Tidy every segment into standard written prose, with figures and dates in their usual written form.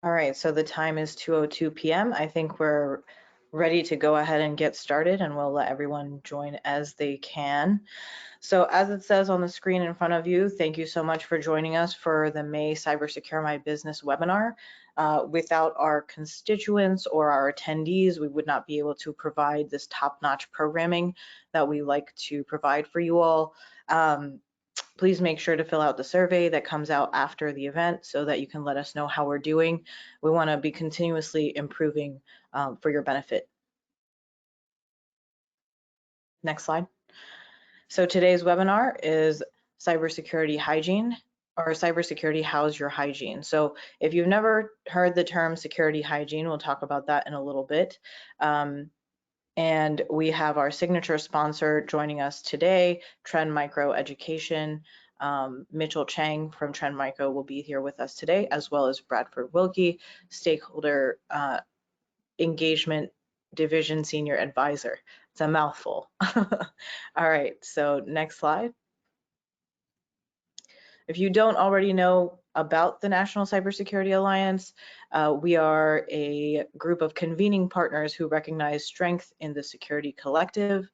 All right, so the time is 2:02 p.m. I think we're ready to go ahead and get started, and we'll let everyone join as they can. So as it says on the screen in front of you, thank you so much for joining us for the May Cybersecure My Business webinar. Without our constituents or our attendees, we would not be able to provide this top-notch programming that we like to provide for you all. Please make sure to fill out the survey that comes out after the event so that you can let us know how we're doing. We want to be continuously improving for your benefit. Next slide. So today's webinar is Cybersecurity Hygiene, or Cybersecurity How's Your Hygiene. So if you've never heard the term security hygiene, we'll talk about that in a little bit. And we have our signature sponsor joining us today, Trend Micro Education. Mitchel Chang from Trend Micro will be here with us today, as well as Bradford Wilkie, Stakeholder Engagement Division Senior Advisor. It's a mouthful. All right, so next slide. If you don't already know about the National Cybersecurity Alliance, we are a group of convening partners who recognize strength in the security collective.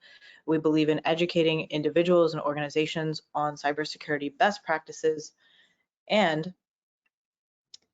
We believe in educating individuals and organizations on cybersecurity best practices and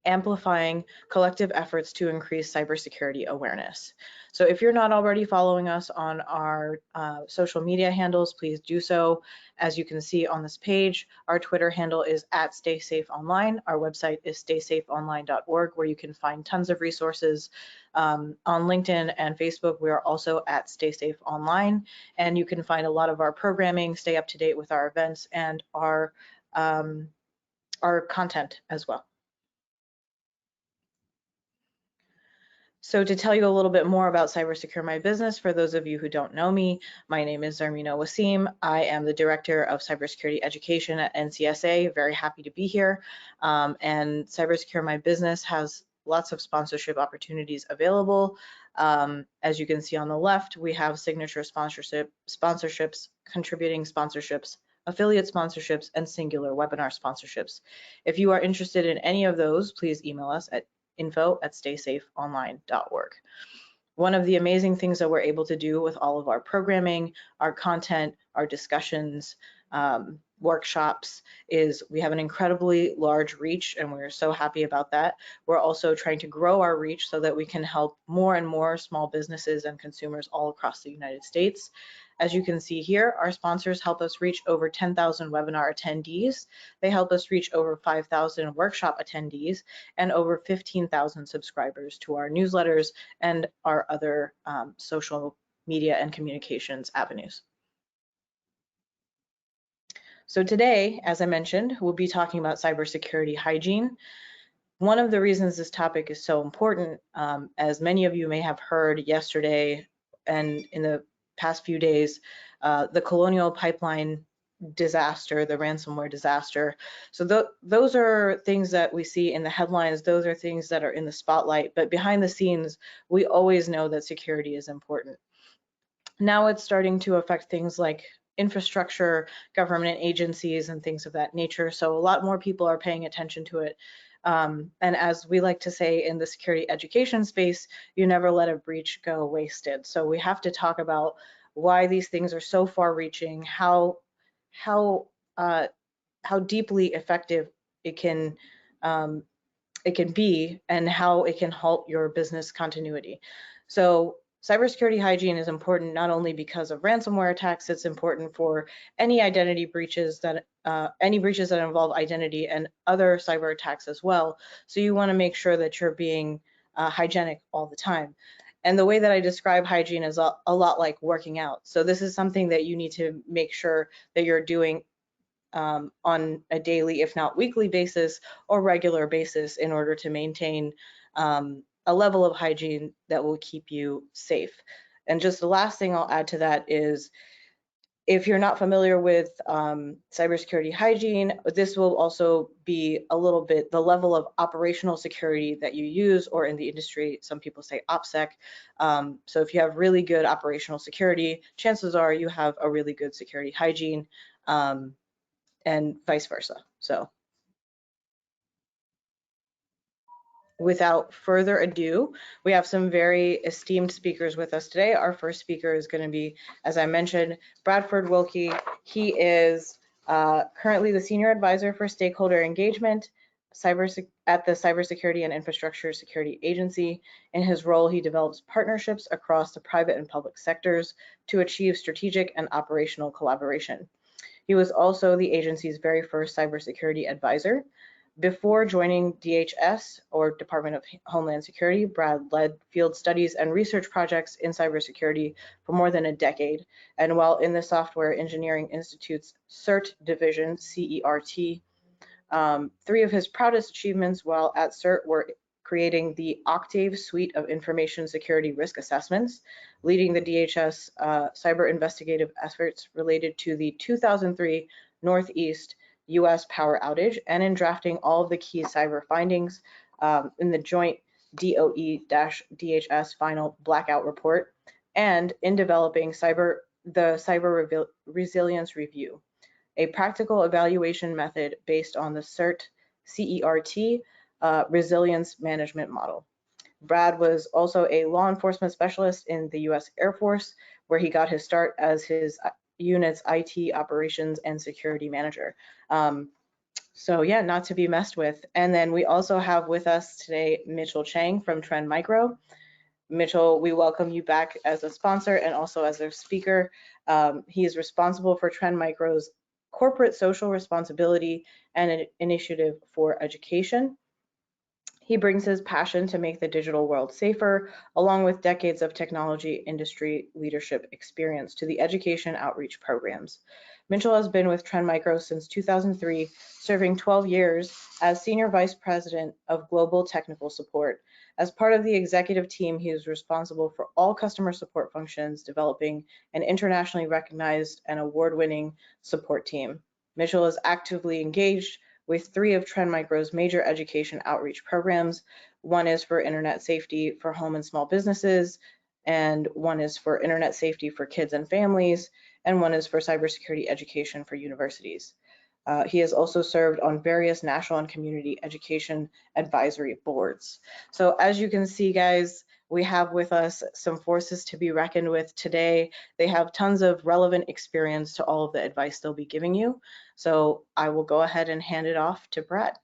amplifying collective efforts to increase cybersecurity awareness. So if you're not already following us on our social media handles, please do so. As you can see on this page, our Twitter handle is @StaySafeOnline. Our website is StaySafeOnline.org, where you can find tons of resources. On LinkedIn and Facebook, we are also @StaySafeOnline, and you can find a lot of our programming, stay up to date with our events and our content as well. So to tell you a little bit more about Cybersecure My Business, for those of you who don't know me, my name is Zarmina Wasim. I am the Director of Cybersecurity Education at NCSA. Very happy to be here. And Cybersecure My Business has lots of sponsorship opportunities available. As you can see on the left, we have signature sponsorships, contributing sponsorships, affiliate sponsorships, and singular webinar sponsorships. If you are interested in any of those, please email us at info@StaySafeOnline.org. One of the amazing things that we're able to do with all of our programming, our content, our discussions, workshops is we have an incredibly large reach, and we're so happy about that. We're also trying to grow our reach so that we can help more and more small businesses and consumers all across the United States. As you can see here, our sponsors help us reach over 10,000 webinar attendees. They help us reach over 5,000 workshop attendees and over 15,000 subscribers to our newsletters and our other social media and communications avenues. So today, as I mentioned, we'll be talking about cybersecurity hygiene. One of the reasons this topic is so important, as many of you may have heard yesterday and in the past few days, the Colonial Pipeline disaster, the ransomware disaster. So those are things that we see in the headlines. Those are things that are in the spotlight, but behind the scenes, we always know that security is important. Now it's starting to affect things like infrastructure, government agencies, and things of that nature. So a lot more people are paying attention to it. And as we like to say in the security education space, you never let a breach go wasted. So we have to talk about why these things are so far-reaching, how deeply effective it can be, and how it can halt your business continuity. So cybersecurity hygiene is important not only because of ransomware attacks, it's important for any identity breaches that involve identity and other cyber attacks as well. So you want to make sure that you're being hygienic all the time. And the way that I describe hygiene is a lot like working out. So this is something that you need to make sure that you're doing on a daily, if not weekly basis or regular basis in order to maintain a level of hygiene that will keep you safe. And just the last thing I'll add to that is, if you're not familiar with cybersecurity hygiene, this will also be a little bit the level of operational security that you use, or in the industry, some people say OPSEC. So if you have really good operational security, chances are you have a really good security hygiene, and vice versa. So Without further ado, we have some very esteemed speakers with us today. Our first speaker is going to be, as I mentioned, Bradford Willke. He is currently the Senior Advisor for Stakeholder Engagement at the Cybersecurity and Infrastructure Security Agency. In his role, he develops partnerships across the private and public sectors to achieve strategic and operational collaboration. He was also the agency's very first cybersecurity advisor. Before joining DHS, or Department of Homeland Security, Brad led field studies and research projects in cybersecurity for more than a decade. And while in the Software Engineering Institute's CERT division, CERT, three of his proudest achievements while at CERT were creating the Octave suite of information security risk assessments, leading the DHS cyber investigative efforts related to the 2003 Northeast US power outage, and in drafting all of the key cyber findings in the joint DOE-DHS final blackout report, and in developing the cyber resilience review, a practical evaluation method based on the CERT resilience management model. Brad was also a law enforcement specialist in the US Air Force, where he got his start as his unit's IT operations and security manager. So yeah, not to be messed with. And then we also have with us today Mitchel Chang from Trend Micro. Mitchel, we welcome you back as a sponsor and also as a speaker. He is responsible for Trend Micro's corporate social responsibility and an initiative for education. He brings his passion to make the digital world safer, along with decades of technology industry leadership experience to the education outreach programs. Mitchel has been with Trend Micro since 2003, serving 12 years as Senior Vice President of Global Technical Support. As part of the executive team, he is responsible for all customer support functions, developing an internationally recognized and award-winning support team. Mitchel is actively engaged with three of Trend Micro's major education outreach programs. One is for internet safety for home and small businesses, and one is for internet safety for kids and families, and one is for cybersecurity education for universities. He has also served on various national and community education advisory boards. So as you can see, guys, we have with us some forces to be reckoned with today. They have tons of relevant experience to all of the advice they'll be giving you. So I will go ahead and hand it off to Brad.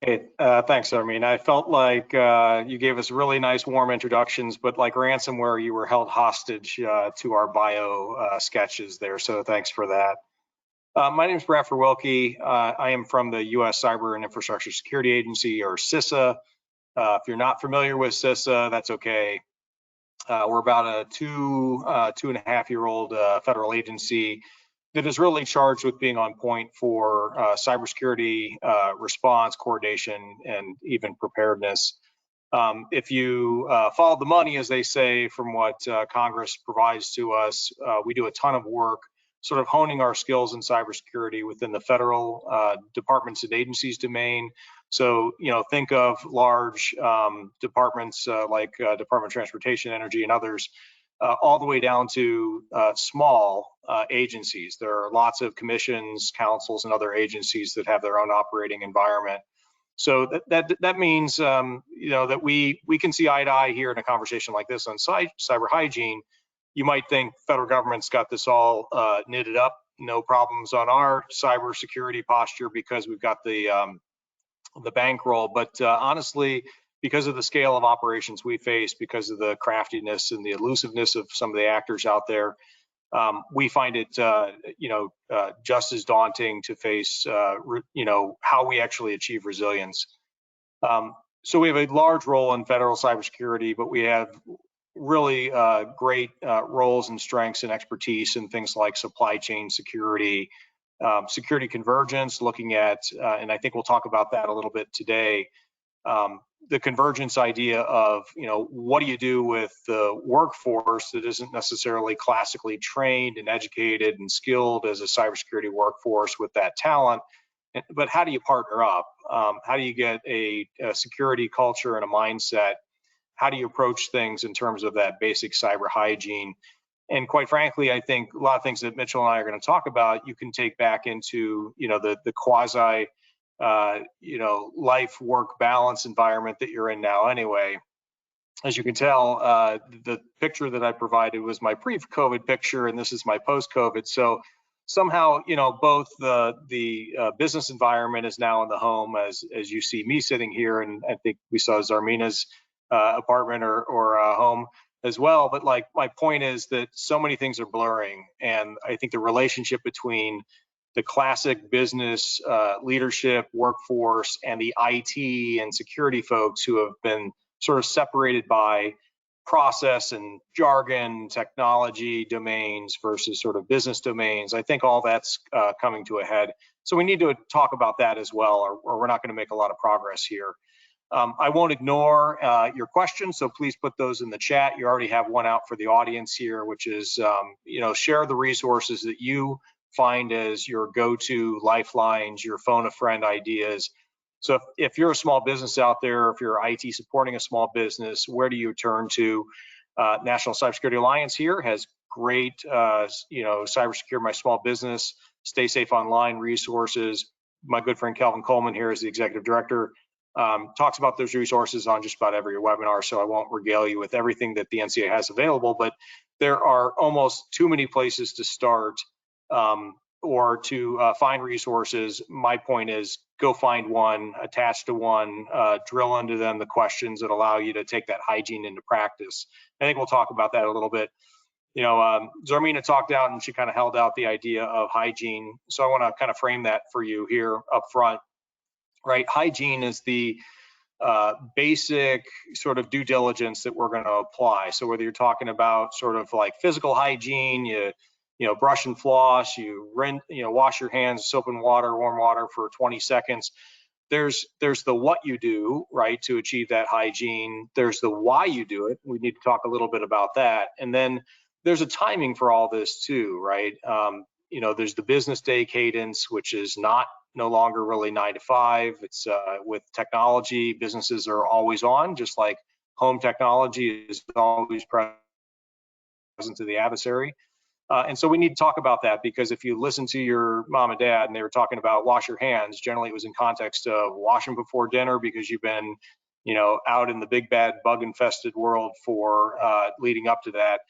Hey, thanks, Armin. I felt like you gave us really nice, warm introductions, but like ransomware, you were held hostage to our bio sketches there, so thanks for that. My name is Bradford Willke. I am from the U.S. Cyber and Infrastructure Security Agency, or CISA. If you're not familiar with CISA, that's okay. We're about a two and a half year old federal agency that is really charged with being on point for cybersecurity response, coordination, and even preparedness. If you follow the money, as they say, from what Congress provides to us, we do a ton of work sort of honing our skills in cybersecurity within the federal departments and agencies domain. So, think of large departments like Department of Transportation, Energy, and others, all the way down to small agencies. There are lots of commissions, councils, and other agencies that have their own operating environment. So that means that we can see eye to eye here in a conversation like this on cyber hygiene. You might think federal government's got this all knitted up, no problems on our cybersecurity posture because we've got the bankroll. But honestly, because of the scale of operations we face, because of the craftiness and the elusiveness of some of the actors out there, we find it, just as daunting to face, how we actually achieve resilience. So we have a large role in federal cybersecurity, but we have really great roles and strengths and expertise in things like supply chain security, security convergence, looking at, and I think we'll talk about that a little bit today, the convergence idea of, what do you do with the workforce that isn't necessarily classically trained and educated and skilled as a cybersecurity workforce with that talent, but how do you partner up? How do you get a security culture and a mindset? How do you approach things in terms of that basic cyber hygiene? And quite frankly, I think a lot of things that Mitchel and I are going to talk about, you can take back into, the quasi life-work balance environment that you're in now anyway. As you can tell, the picture that I provided was my pre-COVID picture, and this is my post-COVID. So somehow, both the business environment is now in the home, as you see me sitting here, and I think we saw Zarmina's apartment or home as well. But like, my point is that so many things are blurring, and I think the relationship between the classic business leadership workforce and the IT and security folks who have been sort of separated by process and jargon, technology domains versus sort of business domains. I think all that's coming to a head. So we need to talk about that as well, or we're not going to make a lot of progress here. I won't ignore your questions, so please put those in the chat. You already have one out for the audience here, which is, share the resources that you find as your go-to lifelines, your phone a friend ideas. So if you're a small business out there, if you're IT supporting a small business, where do you turn to? National Cybersecurity Alliance here has great, Cybersecure My Small Business, Stay Safe Online resources. My good friend Calvin Coleman here is the executive director, talks about those resources on just about every webinar, so I won't regale you with everything that the NCA has available, but there are almost too many places to start or to find resources. My point is, go find one, attach to one, drill into them the questions that allow you to take that hygiene into practice. I think we'll talk about that a little bit. Zarmina talked out and she kind of held out the idea of hygiene. So I want to kind of frame that for you here up front, right? Hygiene is the basic sort of due diligence that we're going to apply. So whether you're talking about sort of like physical hygiene, you brush and floss, you wash your hands, soap and water, warm water for 20 seconds. There's the what you do, right, to achieve that hygiene. There's the why you do it. We need to talk a little bit about that. And then there's a timing for all this too, right? There's the business day cadence, which is no longer really 9 to 5. It's with technology, businesses are always on, just like home technology is always present to the adversary. And so we need to talk about that, because if you listen to your mom and dad and they were talking about wash your hands, generally it was in context of wash them before dinner because you've been, out in the big bad bug infested world for leading up to that.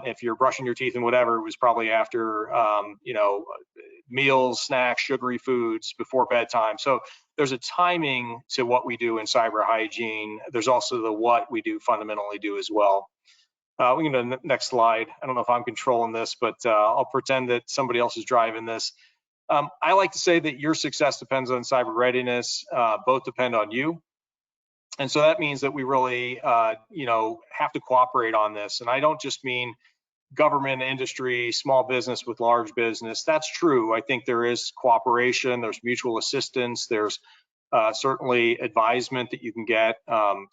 If you're brushing your teeth and whatever, it was probably after, meals, snacks, sugary foods before bedtime. So there's a timing to what we do in cyber hygiene. There's also the what we do fundamentally do as well. We can go to the next slide. I don't know if I'm controlling this, but I'll pretend that somebody else is driving this. I like to say that your success depends on cyber readiness. Both depend on you. And so that means that we really, have to cooperate on this. And I don't just mean government, industry, small business with large business. That's true. I think there is cooperation, there's mutual assistance, there's certainly advisement that you can get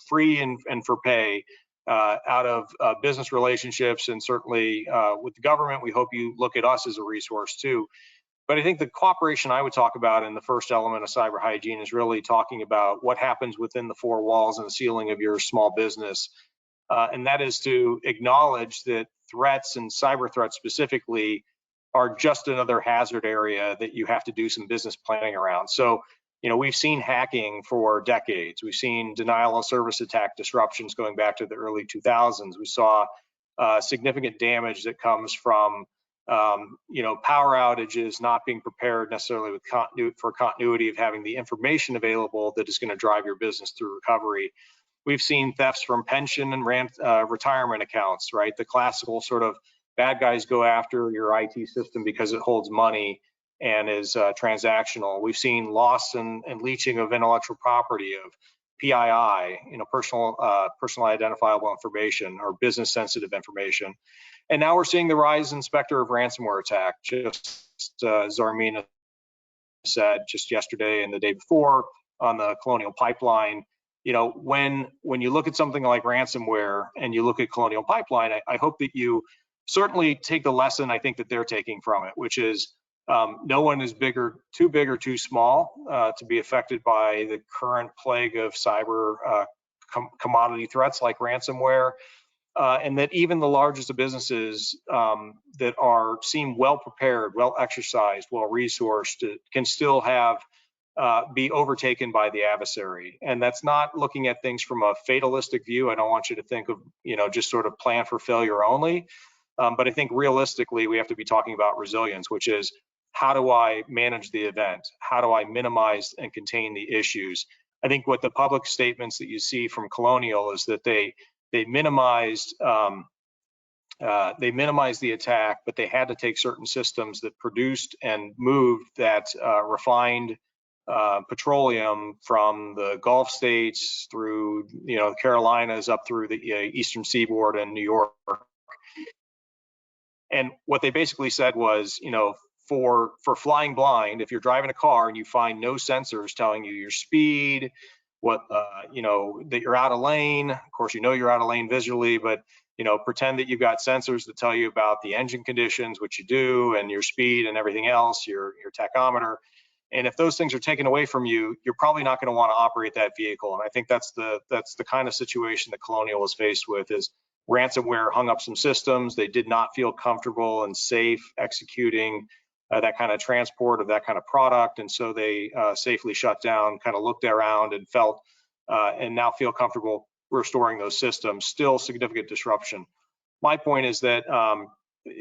free and for pay out of business relationships, and certainly with the government. We hope you look at us as a resource too. But I think the cooperation I would talk about in the first element of cyber hygiene is really talking about what happens within the four walls and the ceiling of your small business. And that is to acknowledge that threats, and cyber threats specifically, are just another hazard area that you have to do some business planning around. So, we've seen hacking for decades. We've seen denial of service attack disruptions going back to the early 2000s. We saw significant damage that comes from power outages, not being prepared necessarily with continuity of having the information available that is going to drive your business through recovery. We've seen thefts from pension and retirement accounts, right? The classical sort of bad guys go after your IT system because it holds money and is transactional. We've seen loss and leaching of intellectual property, of PII, personal identifiable information or business sensitive information. And now we're seeing the rise in specter of ransomware attack. Just Zarmina said just yesterday and the day before on the Colonial Pipeline. When you look at something like ransomware and you look at Colonial Pipeline, I hope that you certainly take the lesson I think that they're taking from it, which is no one is too big or too small to be affected by the current plague of cyber commodity threats like ransomware, and that even the largest of businesses that seem well prepared, well exercised, well resourced, can still have be overtaken by the adversary. And that's not looking at things from a fatalistic view. I don't want you to think of, just sort of plan for failure only. But I think realistically, we have to be talking about resilience, which is how do I manage the event? How do I minimize and contain the issues? I think what the public statements that you see from Colonial is that they minimized the attack, but they had to take certain systems that produced and moved that refined petroleum from the Gulf states through the Carolinas up through the eastern seaboard and New York. And what they basically said was, for flying blind, if you're driving a car and you find no sensors telling you your speed, that you're out of lane. Of course, you're out of lane visually, but pretend that you've got sensors that tell you about the engine conditions, which you do, and your speed and everything else, your tachometer. And if those things are taken away from you, you're probably not going to want to operate that vehicle. And I think that's the kind of situation that Colonial was faced with. Is ransomware hung up some systems. They did not feel comfortable and safe executing that kind of transport of that kind of product, and so they safely shut down, kind of looked around and felt, and now feel comfortable restoring those systems. Still significant disruption. My point is that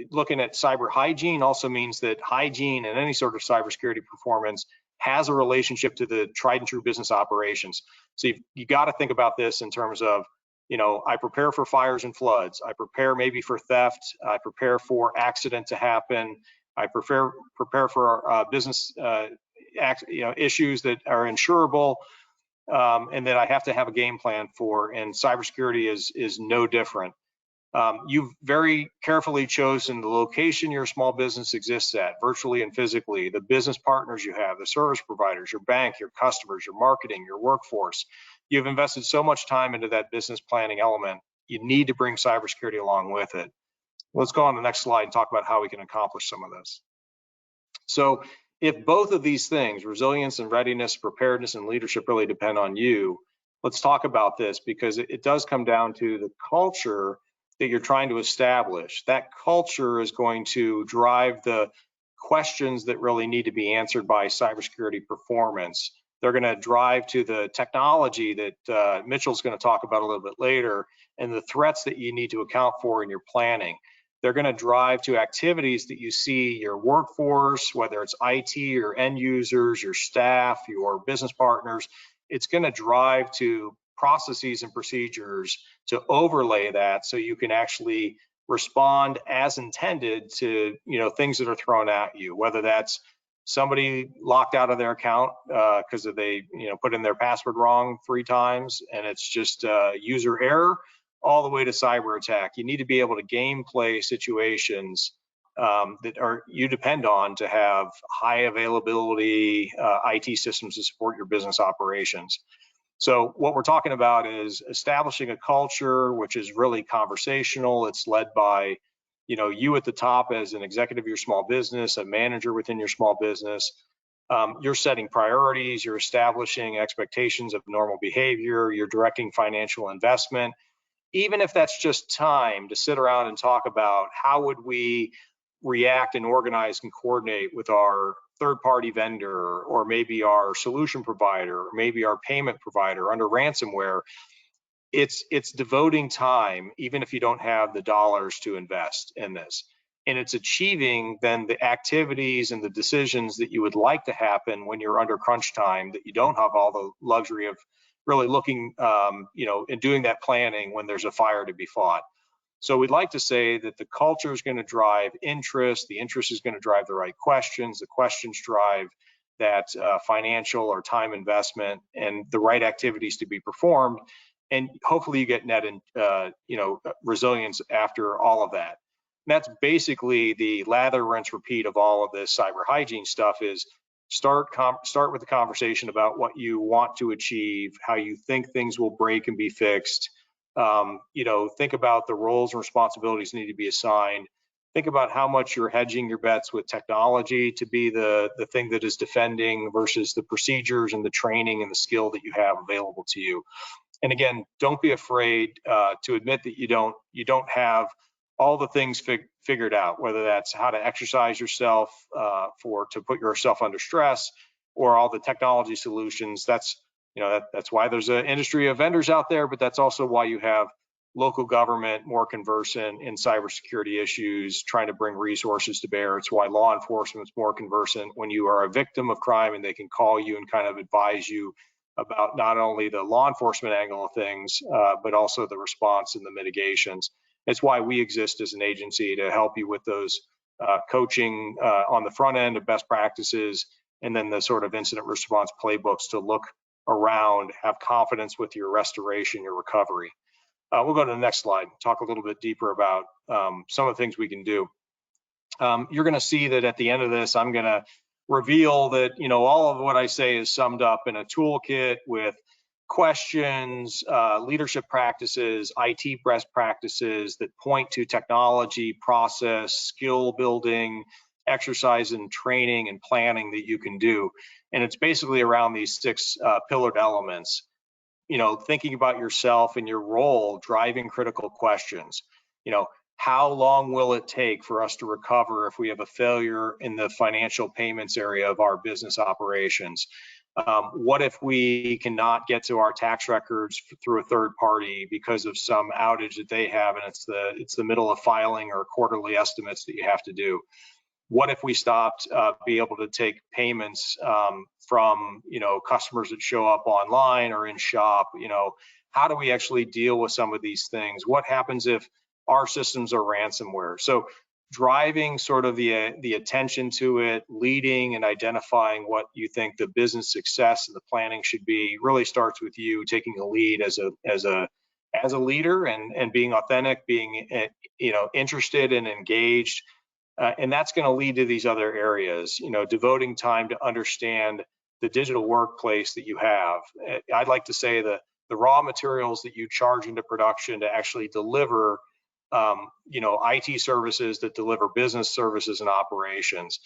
looking at cyber hygiene also means that hygiene and any sort of cybersecurity performance has a relationship to the tried and true business operations. So you got to think about this in terms of, I prepare for fires and floods. I prepare maybe for theft. I prepare for accident to happen. I prepare for business issues that are insurable, and that I have to have a game plan for. And cybersecurity is no different. You've very carefully chosen the location your small business exists at, virtually and physically, the business partners you have, the service providers, your bank, your customers, your marketing, your workforce. You've invested so much time into that business planning element. You need to bring cybersecurity along with it. Let's go on to the next slide and talk about how we can accomplish some of this. So if both of these things, resilience and readiness, preparedness and leadership, really depend on you, let's talk about this, because it does come down to the culture that you're trying to establish. That culture is going to drive the questions that really need to be answered by cybersecurity performance. They're going to drive to the technology that Mitchel's going to talk about a little bit later, and the threats that you need to account for in your planning. They're going to drive to activities that you see your workforce, whether it's IT or end users, your staff, your business partners. It's going to drive to processes and procedures to overlay that, so you can actually respond as intended to things that are thrown at you, whether that's somebody locked out of their account because they put in their password wrong 3 times and it's just user error, all the way to cyber attack. You need to be able to gameplay situations that you depend on to have high availability IT systems to support your business operations. So what we're talking about is establishing a culture which is really conversational. It's led by you at the top as an executive of your small business, a manager within your small business. You're setting priorities, you're establishing expectations of normal behavior, you're directing financial investment. Even if that's just time to sit around and talk about how would we react and organize and coordinate with our third-party vendor, or maybe our solution provider, or maybe our payment provider under ransomware. It's devoting time, even if you don't have the dollars to invest in this. And it's achieving then the activities and the decisions that you would like to happen when you're under crunch time, that you don't have all the luxury of really looking, and doing that planning when there's a fire to be fought. So we'd like to say that the culture is going to drive interest, the interest is going to drive the right questions, the questions drive that financial or time investment and the right activities to be performed. And hopefully you get net resilience after all of that. And that's basically the lather, rinse, repeat of all of this cyber hygiene stuff. Is start with the conversation about what you want to achieve, how you think things will break and be fixed. Think about the roles and responsibilities need to be assigned. Think about how much you're hedging your bets with technology to be the thing that is defending versus the procedures and the training and the skill that you have available to you. And again, don't be afraid to admit that you don't have all the things figured out, whether that's how to exercise yourself to put yourself under stress, or all the technology solutions. That's, you know, that's why there's an industry of vendors out there, but that's also why you have local government more conversant in cybersecurity issues, trying to bring resources to bear. It's why law enforcement's more conversant when you are a victim of crime and they can call you and kind of advise you about not only the law enforcement angle of things, but also the response and the mitigations. It's why we exist as an agency, to help you with those coaching on the front end of best practices, and then the sort of incident response playbooks to look around, have confidence with your restoration, your recovery. We'll go to the next slide, talk a little bit deeper about some of the things we can do. You're going to see that at the end of this, I'm going to reveal that, you know, all of what I say is summed up in a toolkit with questions, leadership practices, IT best practices that point to technology, process, skill building, exercise and training and planning that you can do. And it's basically around these 6 pillared elements. You know, thinking about yourself and your role, driving critical questions. You know, how long will it take for us to recover if we have a failure in the financial payments area of our business operations? What if we cannot get to our tax records through a third party because of some outage that they have, and it's the middle of filing or quarterly estimates that you have to do? What if we stopped be able to take payments from, you know, customers that show up online or in shop? You know, how do we actually deal with some of these things? What happens if our systems are ransomware? So driving sort of the attention to it, leading and identifying what you think the business success and the planning should be, really starts with you taking the lead as a leader, and being authentic, being, you know, interested and engaged. And that's going to lead to these other areas, you know, devoting time to understand the digital workplace that you have. I'd like to say the raw materials that you charge into production to actually deliver, you know, IT services that deliver business services and operations.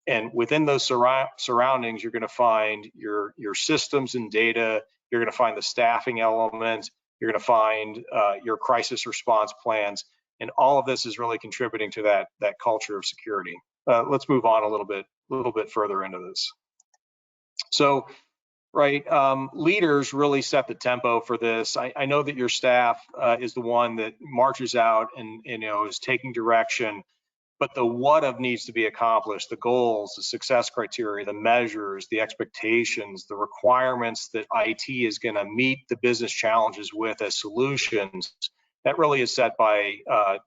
And within those surroundings, you're going to find your systems and data. You're going to find the staffing element. You're going to find your crisis response plans. And all of this is really contributing to that culture of security. Let's move on a little bit further into this. So, right, leaders really set the tempo for this. I know that your staff is the one that marches out and, you know, is taking direction, but the what of needs to be accomplished, the goals, the success criteria, the measures, the expectations, the requirements that IT is going to meet the business challenges with as solutions, that really is set by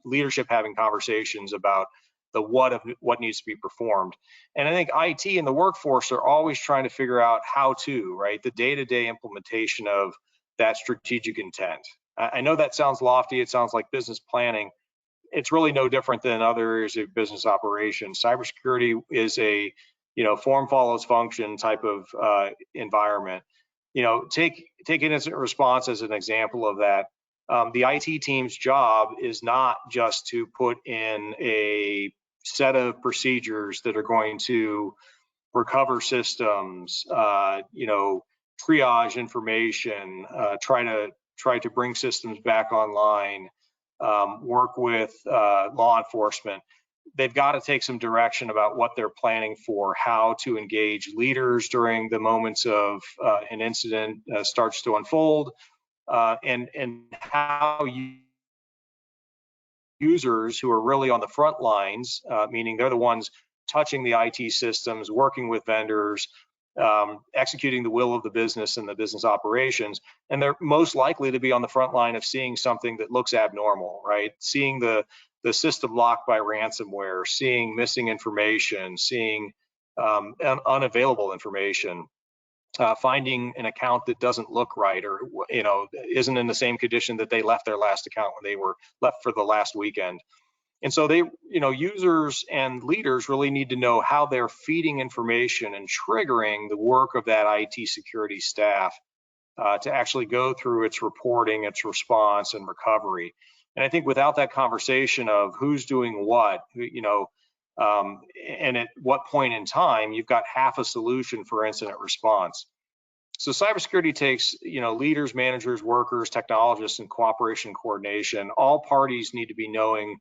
leadership having conversations about the what of what needs to be performed. And I think IT and the workforce are always trying to figure out how to, right, the day-to-day implementation of that strategic intent. I know that sounds lofty, it sounds like business planning. It's really no different than other areas of business operations. Cybersecurity is a, you know, form follows function type of environment. You know, take incident response as an example of that. The IT team's job is not just to put in a set of procedures that are going to recover systems, you know, triage information, try to bring systems back online, work with law enforcement. They've got to take some direction about what they're planning for, how to engage leaders during the moments of an incident starts to unfold, and how users who are really on the front lines, meaning they're the ones touching the IT systems, working with vendors, executing the will of the business and the business operations, and they're most likely to be on the front line of seeing something that looks abnormal, right? Seeing the system locked by ransomware, seeing missing information, seeing unavailable information. Finding an account that doesn't look right, or, you know, isn't in the same condition that they left their last account when they were left for the last weekend. And so they, you know, users and leaders really need to know how they're feeding information and triggering the work of that IT security staff to actually go through its reporting, its response, and recovery. And I think without that conversation of who's doing what, you know, and at what point in time, you've got half a solution for incident response. So cybersecurity takes, you know, leaders, managers, workers, technologists, and cooperation coordination. All parties need to be knowing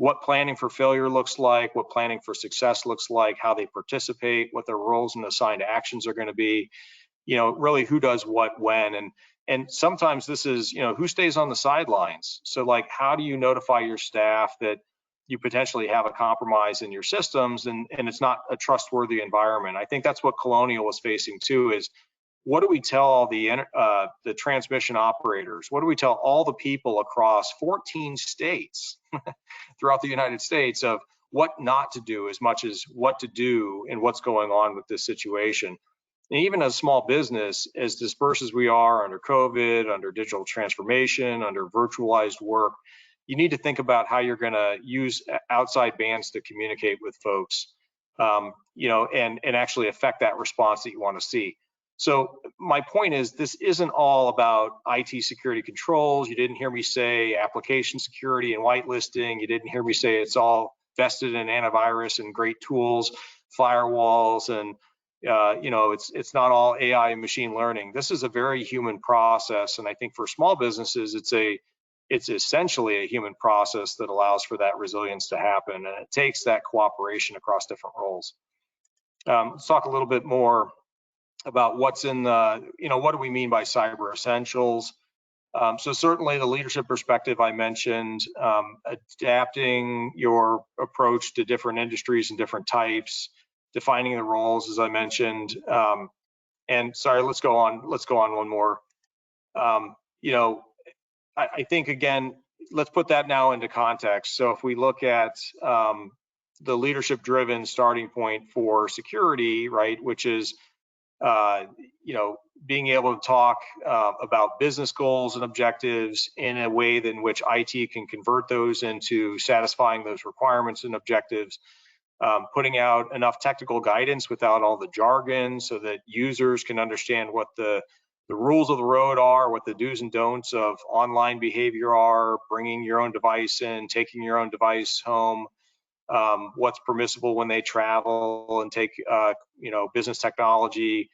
what planning for failure looks like, what planning for success looks like, how they participate, what their roles and assigned actions are going to be, really who does what when. And sometimes this is, who stays on the sidelines. So like, how do you notify your staff that you potentially have a compromise in your systems and it's not a trustworthy environment? I think that's what Colonial was facing too, is what do we tell all the transmission operators? What do we tell all the people across 14 states throughout the United States of what not to do as much as what to do and what's going on with this situation? And even as a small business, as dispersed as we are under COVID, under digital transformation, under virtualized work, you need to think about how you're going to use outside bands to communicate with folks, and actually affect that response that you want to see. So my point is, this isn't all about IT security controls. You didn't hear me say application security and whitelisting. You didn't hear me say it's all vested in antivirus and great tools, firewalls, and it's not all AI and machine learning. This is a very human process, and I think for small businesses, it's essentially a human process that allows for that resilience to happen, and it takes that cooperation across different roles. Let's talk a little bit more about what's in the, what do we mean by cyber essentials? So certainly the leadership perspective I mentioned, adapting your approach to different industries and different types, defining the roles, as I mentioned, and sorry, let's go on one more. I think, again, let's put that now into context. So if we look at the leadership driven starting point for security, right, which is being able to talk about business goals and objectives in a way in which IT can convert those into satisfying those requirements and objectives, putting out enough technical guidance without all the jargon so that users can understand what the rules of the road are, what the do's and don'ts of online behavior are, bringing your own device in, taking your own device home, what's permissible when they travel and take business technology,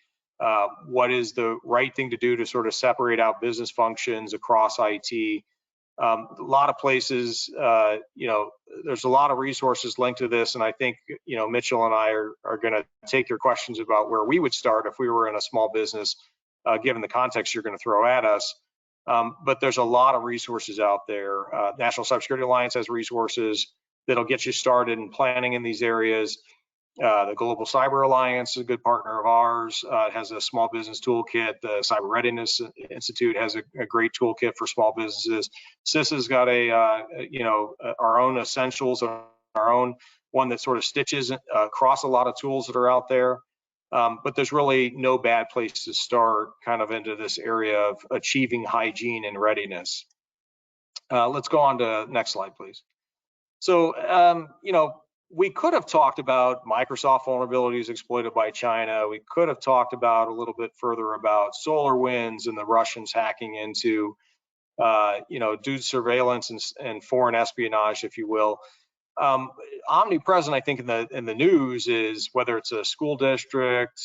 what is the right thing to do to sort of separate out business functions across IT. A lot of places, there's a lot of resources linked to this, and I think Mitchel and I are going to take your questions about where we would start if we were in a small business, given the context you're going to throw at us. But there's a lot of resources out there. National Cybersecurity Alliance has resources that'll get you started in planning in these areas. The Global Cyber Alliance is a good partner of ours. It has a small business toolkit. The Cyber Readiness Institute has a great toolkit for small businesses. CISA's got our own essentials, our own one that sort of stitches across a lot of tools that are out there. But there's really no bad place to start kind of into this area of achieving hygiene and readiness. Let's go on to next slide, please. So, we could have talked about Microsoft vulnerabilities exploited by China. We could have talked about a little bit further about SolarWinds and the Russians hacking into, do surveillance and foreign espionage, if you will. Omnipresent, I think, in the news is whether it's a school district,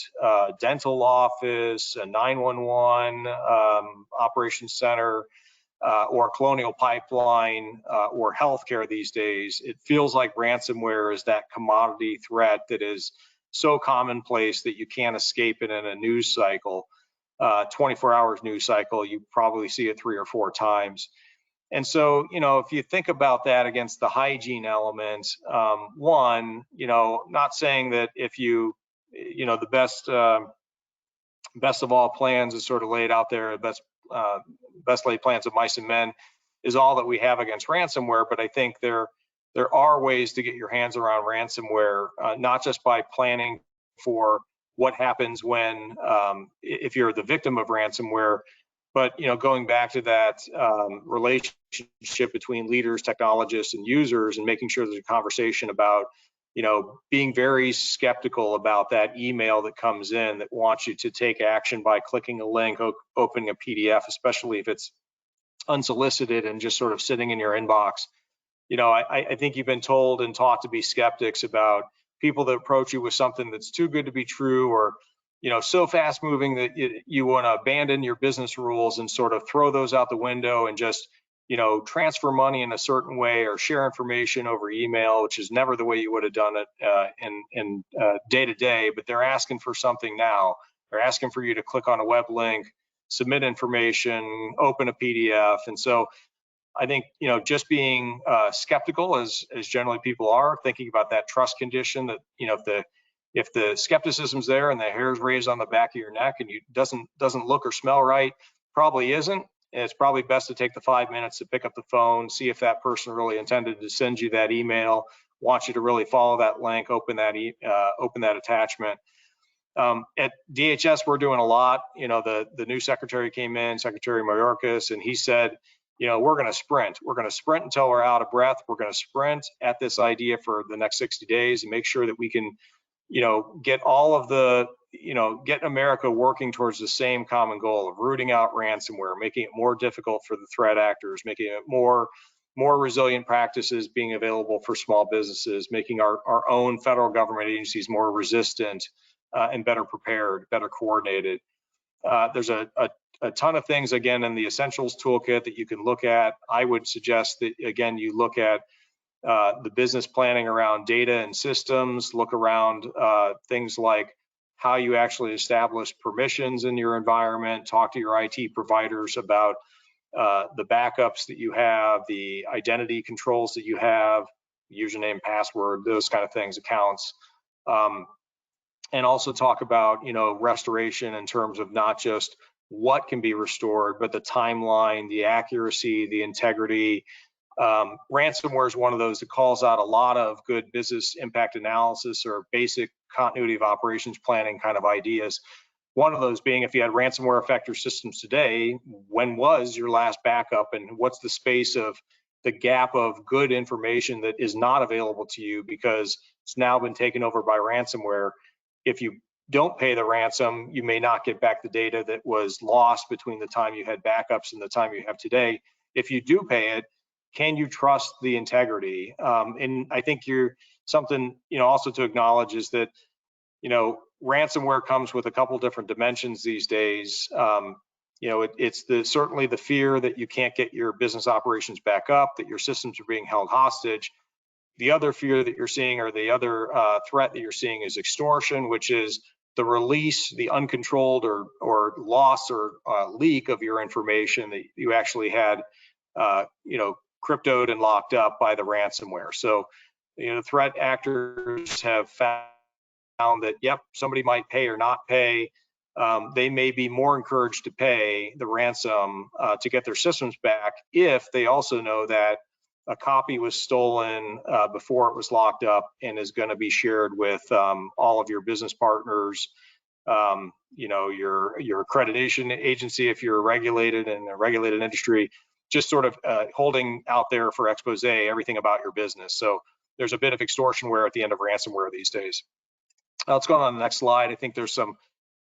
dental office, a 911 operations center, or Colonial Pipeline, or healthcare these days. It feels like ransomware is that commodity threat that is so commonplace that you can't escape it in a news cycle. 24 hours news cycle, you probably see it 3 or 4 times. And so, if you think about that against the hygiene element, one, not saying that if the best of all plans is sort of laid out there, best laid plans of mice and men is all that we have against ransomware, but I think there are ways to get your hands around ransomware, not just by planning for what happens when, if you're the victim of ransomware, but going back to that relationship between leaders, technologists, and users, and making sure there's a conversation about being very skeptical about that email that comes in that wants you to take action by clicking a link, opening a PDF, especially if it's unsolicited and just sort of sitting in your inbox. I think you've been told and taught to be skeptics about people that approach you with something that's too good to be true, or so fast moving that you want to abandon your business rules and sort of throw those out the window and just transfer money in a certain way or share information over email, which is never the way you would have done it in day to day, but they're asking for something now. They're asking for you to click on a web link, submit information, open a PDF. And so I think, just being skeptical, as generally people are, thinking about that trust condition, that, if the skepticism's there and the hair's raised on the back of your neck and you doesn't look or smell right, probably isn't. And it's probably best to take the 5 minutes to pick up the phone, see if that person really intended to send you that email, want you to really follow that link, open that attachment. At DHS, we're doing a lot. The new secretary came in, Secretary Mayorkas, and he said, we're going to sprint. We're going to sprint until we're out of breath. We're going to sprint at this idea for the next 60 days and make sure that we can, get all of the, get America working towards the same common goal of rooting out ransomware, making it more difficult for the threat actors, making it more resilient practices being available for small businesses, making our own federal government agencies more resistant and better prepared, better coordinated. There's a ton of things, again, in the Essentials Toolkit that you can look at. I would suggest that, again, you look at the business planning around data and systems, look around things like how you actually establish permissions in your environment, talk to your IT providers about the backups that you have, the identity controls that you have, username, password, those kind of things, accounts. And also talk about, restoration in terms of not just what can be restored, but the timeline, the accuracy, the integrity. Ransomware is one of those that calls out a lot of good business impact analysis or basic continuity of operations planning kind of ideas. One of those being, if you had ransomware affect your systems today, when was your last backup, and what's the space of the gap of good information that is not available to you because it's now been taken over by ransomware. If you don't pay the ransom, you may not get back the data that was lost between the time you had backups and the time you have today. If you do pay it, can you trust the integrity? And I think something, also to acknowledge is that, ransomware comes with a couple different dimensions these days. It's certainly the fear that you can't get your business operations back up, that your systems are being held hostage. The other fear that you're seeing, or the other threat that you're seeing, is extortion, which is the release, the uncontrolled or loss or leak of your information that you actually had, cryptoed and locked up by the ransomware. So, threat actors have found that, yep, somebody might pay or not pay. They may be more encouraged to pay the ransom to get their systems back if they also know that a copy was stolen before it was locked up and is going to be shared with all of your business partners, your accreditation agency if you're regulated in a regulated industry, just sort of holding out there for expose everything about your business. So there's a bit of extortionware at the end of ransomware these days. Let's go on to the next slide. I think there's some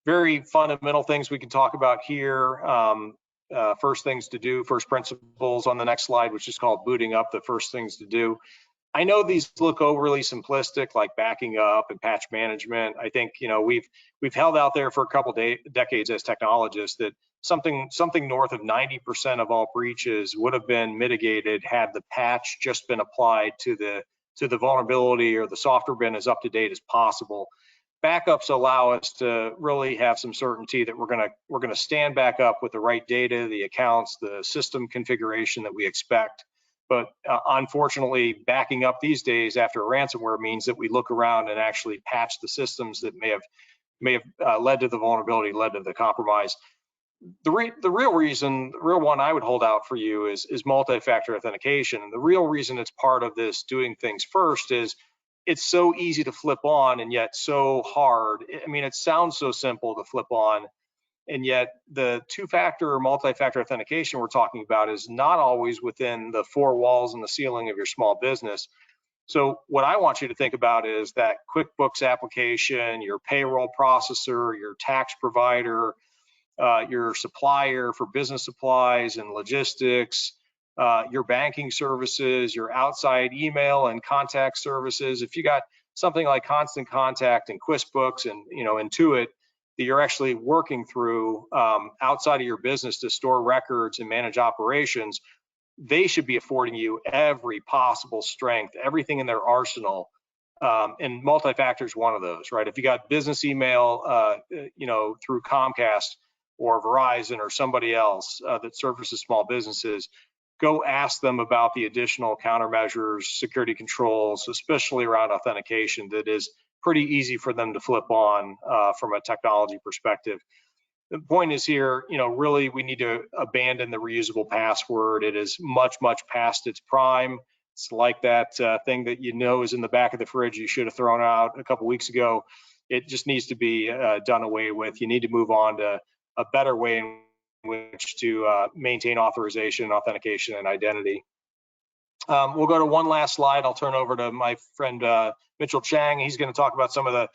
very fundamental things we can talk about here. First things to do, first principles on the next slide, which is called booting up, the first things to do. I know these look overly simplistic, like backing up and patch management. I think, we've held out there for a couple decades as technologists that something north of 90% of all breaches would have been mitigated had the patch just been applied to the vulnerability, or the software been as up to date as possible. Backups allow us to really have some certainty that we're gonna stand back up with the right data, the accounts, the system configuration that we expect. But unfortunately, backing up these days after ransomware means that we look around and actually patch the systems that may have led to the vulnerability, led to the compromise. The real one I would hold out for you is multi-factor authentication. And the real reason it's part of this doing things first is it's so easy to flip on and yet so hard. I mean, it sounds so simple to flip on, and yet the two-factor or multi-factor authentication we're talking about is not always within the four walls and the ceiling of your small business. So what I want you to think about is that QuickBooks application, your payroll processor, your tax provider, your supplier for business supplies and logistics, your banking services, your outside email and contact services. If you got something like Constant Contact and QuickBooks and Intuit that you're actually working through outside of your business to store records and manage operations, they should be affording you every possible strength, everything in their arsenal. And multi-factor is one of those, right? If you got business email, through Comcast or Verizon or somebody else that services small businesses, go ask them about the additional countermeasures, security controls, especially around authentication, that is pretty easy for them to flip on from a technology perspective. The point is here, really we need to abandon the reusable password. It is much, much past its prime. It's like that thing that is in the back of the fridge you should have thrown out a couple weeks ago. It just needs to be done away with. You need to move on to a better way in which to maintain authorization, authentication, and identity. We'll go to one last slide. I'll turn over to my friend Mitchel Chang. He's going to talk about some of the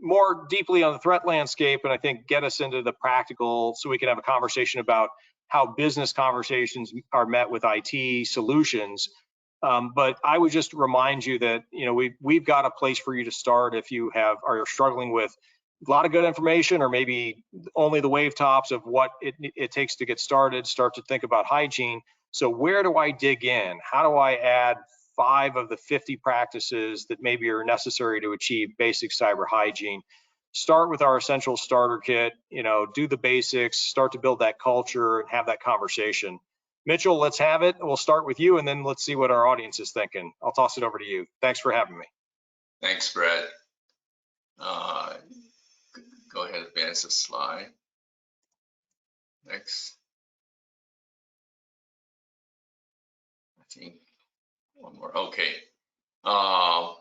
more deeply on the threat landscape, and I think get us into the practical so we can have a conversation about how business conversations are met with IT solutions. But I would just remind you that we've got a place for you to start if you are struggling with a lot of good information, or maybe only the wave tops of what it takes to get started. Start to think about hygiene. So where do I dig in? How do I add 5 of the 50 practices that maybe are necessary to achieve basic cyber hygiene? Start with our essential starter kit, do the basics, start to build that culture and have that conversation. Mitchel, let's have it. We'll start with you and then let's see what our audience is thinking. I'll toss it over to you. Thanks for having me. Thanks, Brad. Go ahead, advance the slide. Next. I think one more. Okay. I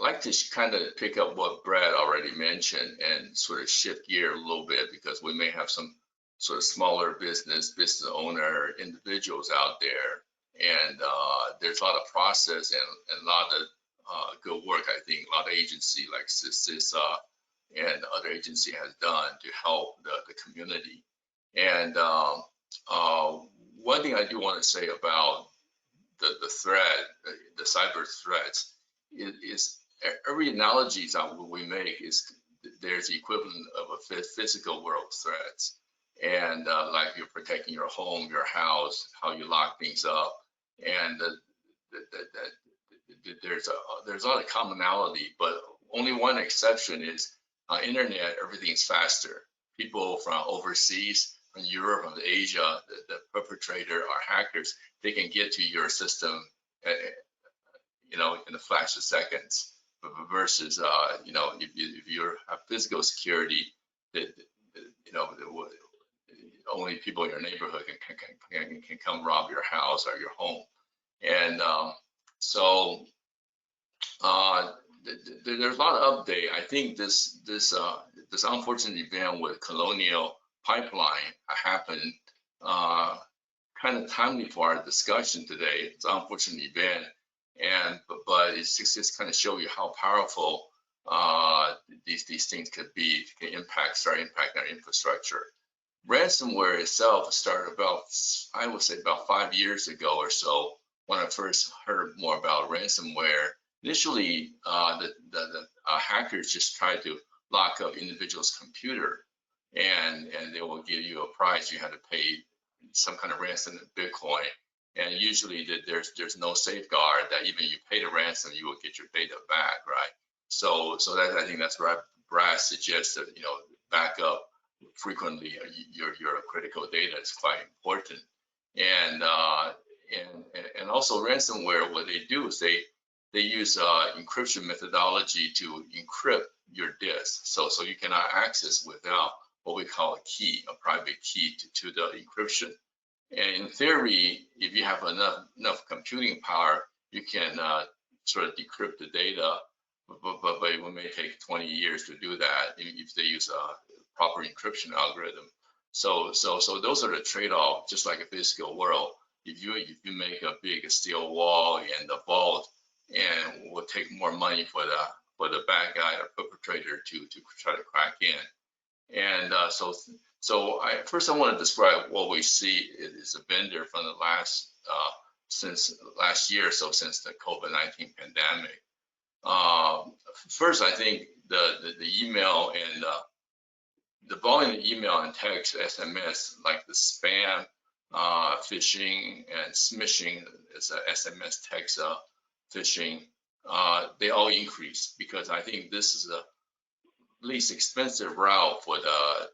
like to kind of pick up what Brad already mentioned and sort of shift gear a little bit, because we may have some sort of smaller business owner individuals out there, and there's a lot of process and a lot of good work. I think a lot of agency like CISA and other agency has done to help the community. And one thing I do want to say about the threat, the cyber threats, is every analogy that we make is there's the equivalent of a physical world threats. And like you're protecting your home, your house, how you lock things up, and there's a lot of commonality, but only one exception is internet. Everything's faster. People from overseas, from Europe, from Asia, the perpetrator or hackers, they can get to your system, in a flash of seconds. Versus, if you have physical security, that only people in your neighborhood can come rob your house or your home. And so there's a lot of update. I think this unfortunate event with Colonial Pipeline happened kind of timely for our discussion today. It's an unfortunate event, but it's just kind of show you how powerful these things could be, can start impacting our infrastructure. Ransomware itself started I would say about 5 years ago or so, when I first heard more about ransomware. Initially, the hackers just tried to lock up individuals' computer, and they will give you a price. You had to pay some kind of ransom in Bitcoin, and usually there's no safeguard that even you pay the ransom, you will get your data back, right? So that, I think that's where Brad suggested, back up frequently your critical data is quite important. And also ransomware, what they do is they use encryption methodology to encrypt your disk, so you cannot access without what we call a key, a private key to the encryption. And in theory, if you have enough computing power, you can sort of decrypt the data, but it may take 20 years to do that if they use a proper encryption algorithm. So those are the trade-off, just like a physical world. If you make a big steel wall and the vault, and will take more money for the bad guy or perpetrator to try to crack in. And first I want to describe what we see is a vendor from the since last year, so since the COVID-19 pandemic. First, I think the email and the volume of email and text, SMS, like the spam, phishing and smishing, it's a SMS text phishing, they all increase because I think this is the least expensive route for the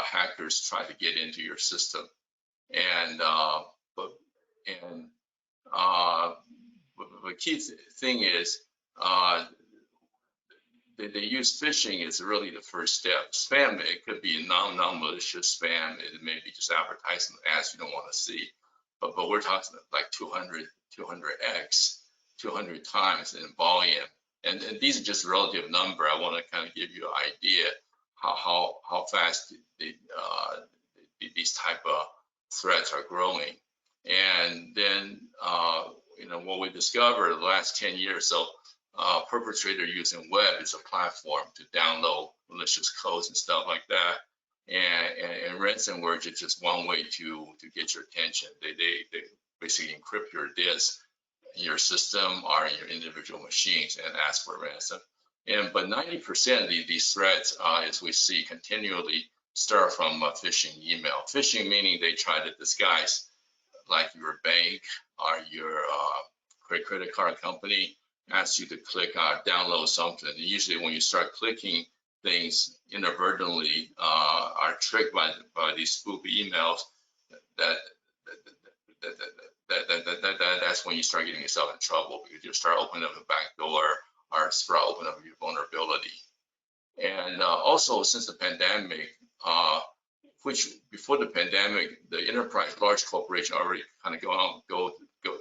hackers try to get into your system. And the key thing is they use phishing is really the first step. Spam, it could be non-malicious spam. It may be just advertising ads you don't want to see. But we're talking like 200x, 200 times in volume. And these are just relative number. I want to kind of give you an idea how fast these type of threats are growing. And then, what we discovered the last 10 years, so perpetrator using web as a platform to download malicious codes and stuff like that. And ransomware is just one way to get your attention. They basically encrypt your disk in your system or in your individual machines and ask for ransom. But 90% of these threats, as we see continually, start from phishing email. Phishing meaning they try to disguise like your bank or your credit card company asks you to click download something. And usually when you start clicking things inadvertently, are tricked by these spoofy emails, that's when you start getting yourself in trouble because you start opening up a back door or start opening up your vulnerability. And also since the pandemic, which before the pandemic, the enterprise, large corporation already kind of go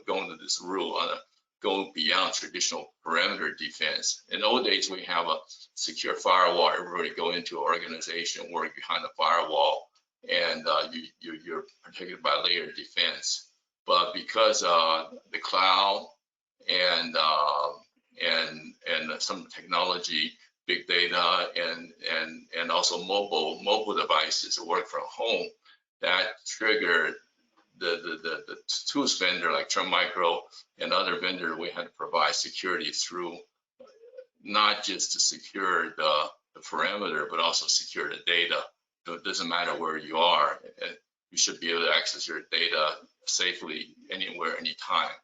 into this rule on go beyond traditional perimeter defense. In old days, we have a secure firewall. Everybody go into an organization, work behind the firewall, and you're protected by layered defense. But because the cloud and some technology, big data, and also mobile devices work from home, that triggered the tools vendor like Trend Micro and other vendor. We had to provide security through not just to secure the perimeter, but also secure the data. So it doesn't matter where you are, you should be able to access your data safely anywhere, anytime.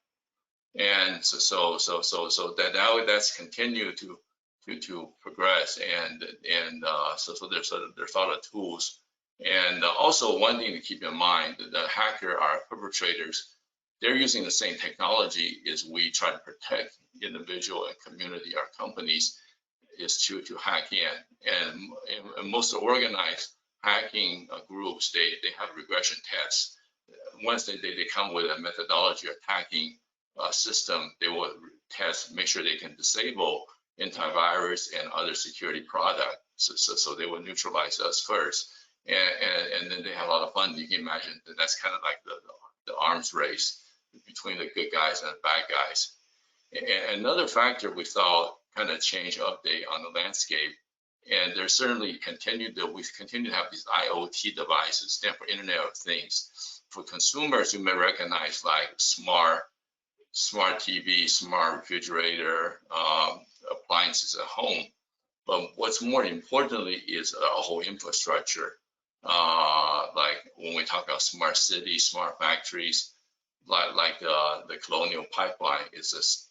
And so that's continued to progress, and so there's a lot of tools. And also one thing to keep in mind, the hacker, our perpetrators, they're using the same technology as we try to protect individual and community, our companies, is to hack in. And most organized hacking groups, they have regression tests. Once they come with a methodology attacking a system, they will test, make sure they can disable antivirus and other security products. So they will neutralize us first. And then they have a lot of fun. You can imagine that that's kind of like the arms race between the good guys and the bad guys. And another factor we thought kind of change update on the landscape, and there's certainly we continue to have these IoT devices, stand for Internet of Things. For consumers, you may recognize like smart TV, smart refrigerator, appliances at home. But what's more importantly is a whole infrastructure. Like when we talk about smart cities, smart factories, like the Colonial Pipeline is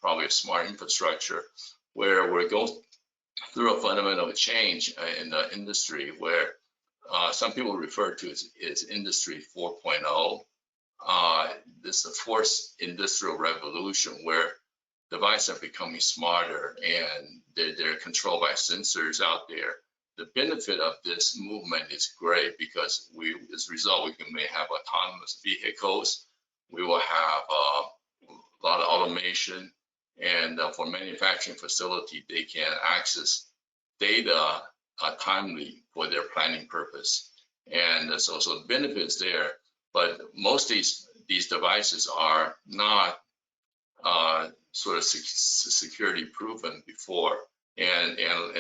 probably a smart infrastructure where we're going through a fundamental change in the industry where some people refer to as Industry 4.0. This is the fourth industrial revolution where devices are becoming smarter and they're controlled by sensors out there. The benefit of this movement is great because as a result, we may have autonomous vehicles. We will have a lot of automation, and for manufacturing facility, they can access data timely for their planning purpose. And so the benefits there, but most of these devices are not sort of security proven before. And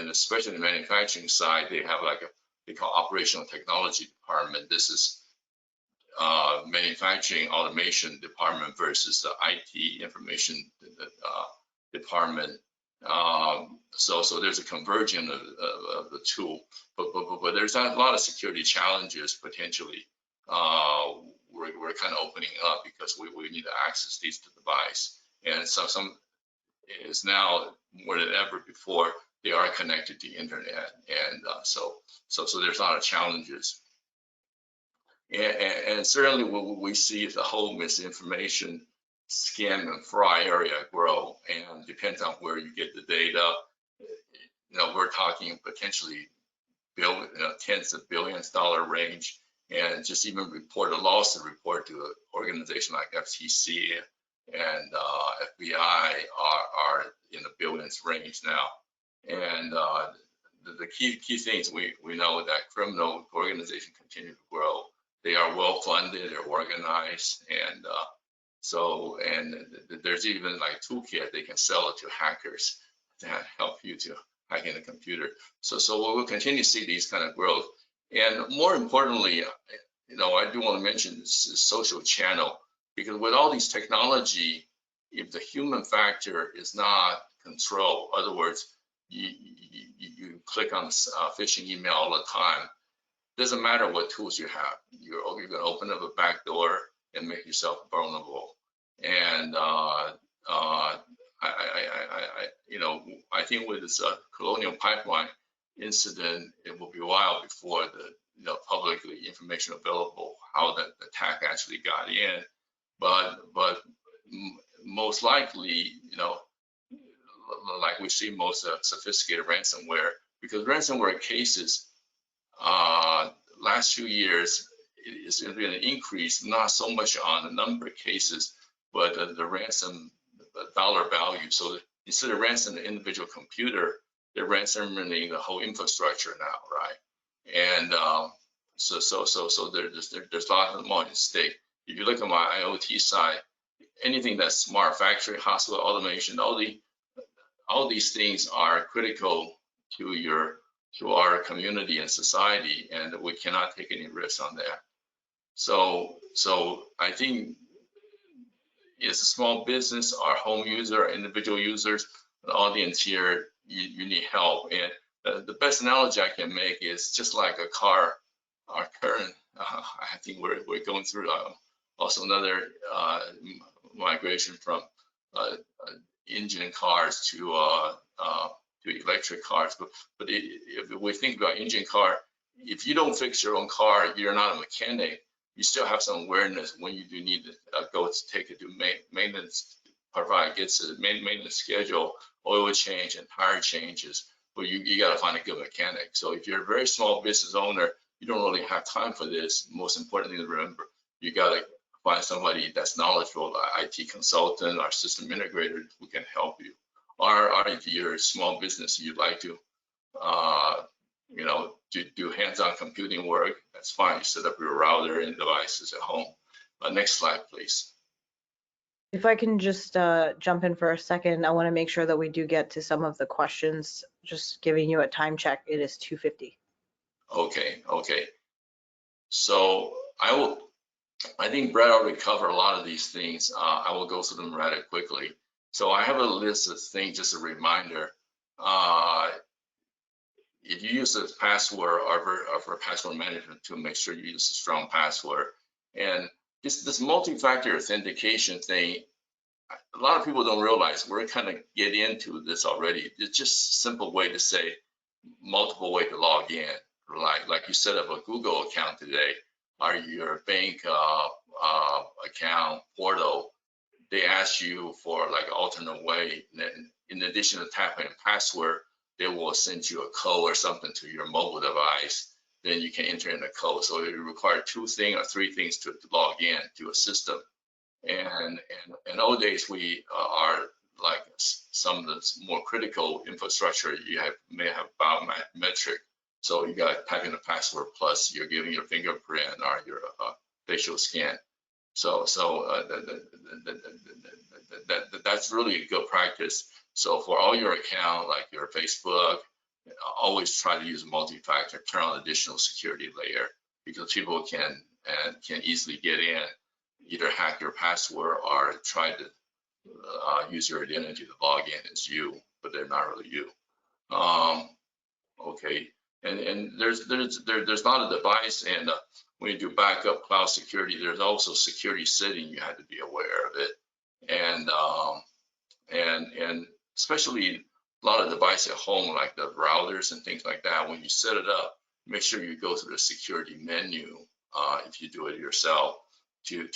especially in the manufacturing side, they have like they call operational technology department. This is manufacturing automation department versus the IT information department. So there's a convergence of the two, but there's a lot of security challenges potentially we're kind of opening up because we need to access these devices. And so some is now more than ever before, they are connected to the internet. And so there's a lot of challenges. And certainly we see the whole misinformation, scam and fraud area grow, and depends on where you get the data. We're talking potentially tens of billions dollar range, and just even report a lawsuit report to an organization like FTC and FBI are in the billions range now. And the key things we know that criminal organizations continue to grow. They are well funded, they're organized, and there's even like toolkit they can sell it to hackers that help you to hack in the computer. So we'll continue to see these kind of growth. And more importantly, I do want to mention this social channel, because with all these technology, if the human factor is not controlled, in other words, you click on phishing email all the time, doesn't matter what tools you have, you're going to open up a back door and make yourself vulnerable. And I think with this Colonial Pipeline incident, it will be a while before the publicly information available how that attack actually got in. But most likely, like we see most sophisticated ransomware, because ransomware cases last few years it's been an increase, not so much on the number of cases, but the ransom dollar value. So instead of ransoming the individual computer, they're ransoming the whole infrastructure now, right? And so there's a lot of money at stake. If you look at my IoT side, anything that's smart factory, hospital automation, all these things are critical to our community and society, and we cannot take any risks on that. So I think as a small business, our home user, our individual users, the audience here, you need help. And the best analogy I can make is just like a car. Our current, I think we're going through also another migration from engine cars to electric cars. But if we think about engine car, if you don't fix your own car, you're not a mechanic. You still have some awareness when you do need to go to take it to maintenance, gets a maintenance schedule, oil change and tire changes. But you got to find a good mechanic. So if you're a very small business owner, you don't really have time for this. Most importantly, remember, you got to find somebody that's knowledgeable, an IT consultant or system integrator who can help you. Or if you're a small business, you'd like to, do hands-on computing work, that's fine. You set up your router and devices at home. Next slide, please. If I can just jump in for a second, I want to make sure that we do get to some of the questions. Just giving you a time check, it is 2:50. Okay. So I think Brad already covered a lot of these things. I will go through them rather quickly. So I have a list of things, just a reminder. If you use a password or for password management tool, make sure you use a strong password. And this multi-factor authentication thing, a lot of people don't realize we're kind of get into this already. It's just a simple way to say multiple way to log in. Like you set up a Google account today, or your bank account portal, they ask you for like an alternate way. And then in addition to typing a password, they will send you a code or something to your mobile device. Then you can enter in the code. So it requires 2 things or 3 things to log in to a system. And nowadays we are like some of the more critical infrastructure. You may have biometric. So you got to type in a password plus you're giving your fingerprint or your facial scan. So that's really a good practice. So for all your account, like your Facebook, always try to use a multi-factor, turn on additional security layer, because people can easily get in, either hack your password or try to use your identity to log in as you, but they're not really you. Okay, and there's a lot of device, and when you do backup cloud security, there's also security setting you have to be aware of it, and especially a lot of devices at home, like the routers and things like that. When you set it up, make sure you go through the security menu if you do it yourself to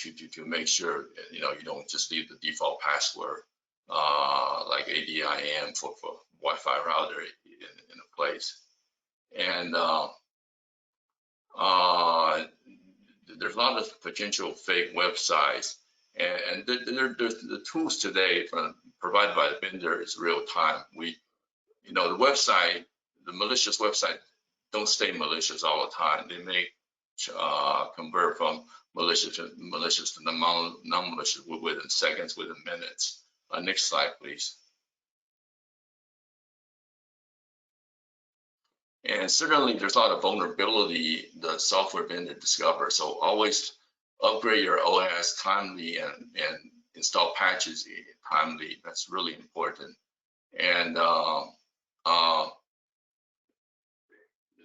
make sure you don't just leave the default password like ADIM for Wi-Fi router in a place. And there's a lot of potential fake websites, and the tools today provided by the vendor is real time. The website, the malicious website, don't stay malicious all the time. They may convert from malicious to non-malicious within seconds, within minutes. Next slide, please. And certainly there's a lot of vulnerability the software vendor discovers. So always upgrade your OS timely and install patches timely. That's really important. And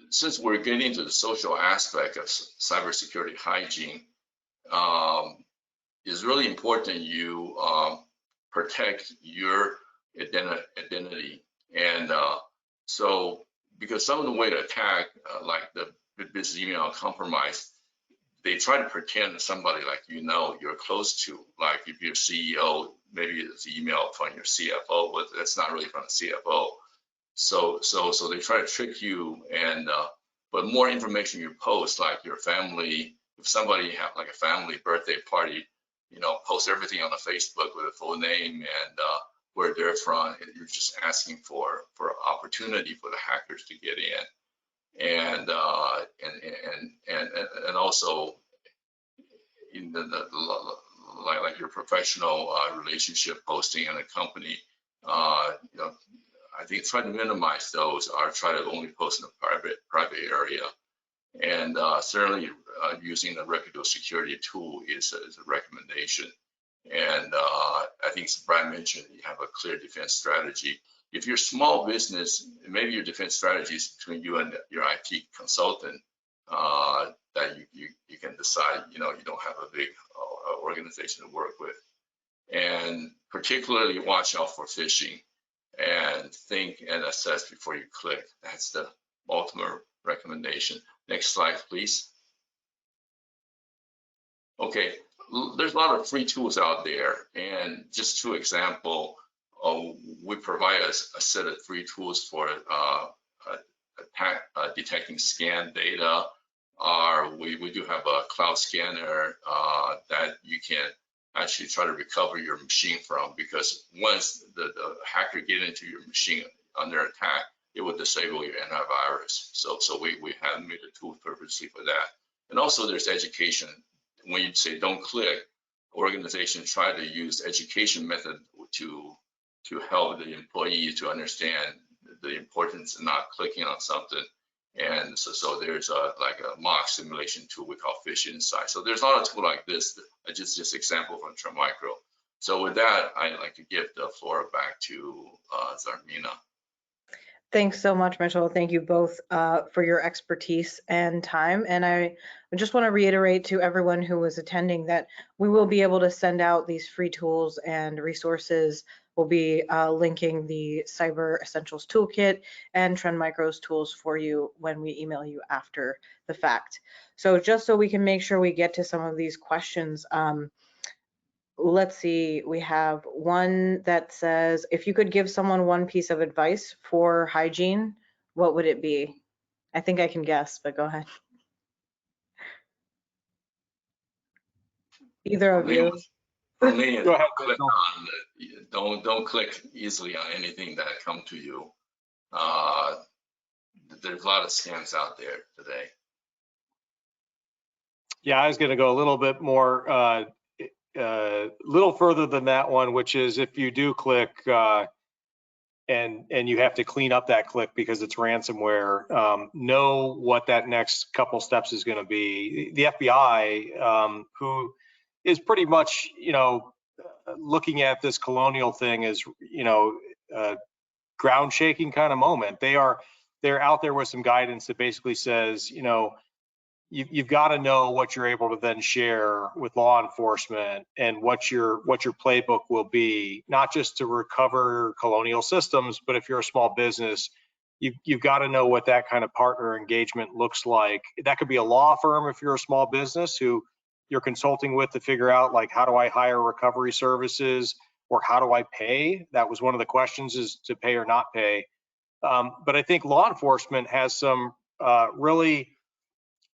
since we're getting to the social aspect of cybersecurity hygiene, it's really important you protect your identity. And so, because some of the way to attack, like the business email compromise, they try to pretend somebody like you're close to, like if you're CEO, maybe it's email from your CFO, but that's not really from the CFO. So they try to trick you, and but more information you post, like your family, if somebody have like a family birthday party, post everything on the Facebook with a full name and where they're from. You're just asking for opportunity for the hackers to get in, and also in like your professional relationship posting in a company. I think try to minimize those, or try to only post in a private area. And certainly using a reputable security tool is a recommendation. And I think Brad mentioned you have a clear defense strategy. If you're a small business, maybe your defense strategy is between you and your IT consultant, that you can decide, you don't have a big organization to work with. And particularly watch out for phishing, and think and assess before you click. That's the ultimate recommendation. Next slide, please. Okay, there's a lot of free tools out there, and just two examples. We provide a set of free tools for detecting scan data. We do have a cloud scanner that you can actually try to recover your machine from, because once the hacker get into your machine under attack, it will disable your antivirus. So we have made a tool purposely for that. And also there's education. When you say don't click, organizations try to use education method to help the employee to understand the importance of not clicking on something. And so there's like a mock simulation tool we call Fish Insight. So there's a lot of tools like this, just example from Trend Micro. So with that, I'd like to give the floor back to Zarmina. Thanks so much, Mitchell. Thank you both for your expertise and time. And I just want to reiterate to everyone who was attending that we will be able to send out these free tools and resources. We'll be linking the Cyber Essentials Toolkit and Trend Micro's tools for you when we email you after the fact. So just so we can make sure we get to some of these questions, let's see, we have one that says, if you could give someone one piece of advice for hygiene, what would it be? I think I can guess, but go ahead. Either of you. For me, Go ahead, don't click easily on anything that come to you. There's a lot of scams out there today. Yeah, I was going to go a little bit more, little further than that one, which is if you do click and you have to clean up that click because it's ransomware, know what that next couple steps is going to be. The FBI, who is pretty much, looking at this colonial thing as, ground shaking kind of moment. They're out there with some guidance that basically says, you've got to know what you're able to then share with law enforcement and what your playbook will be, not just to recover Colonial systems, but if you're a small business, you've got to know what that kind of partner engagement looks like. That could be a law firm if you're a small business who you're consulting with to figure out, like, how do I hire recovery services, or how do I pay? That was one of the questions, is to pay or not pay. But I think law enforcement has some really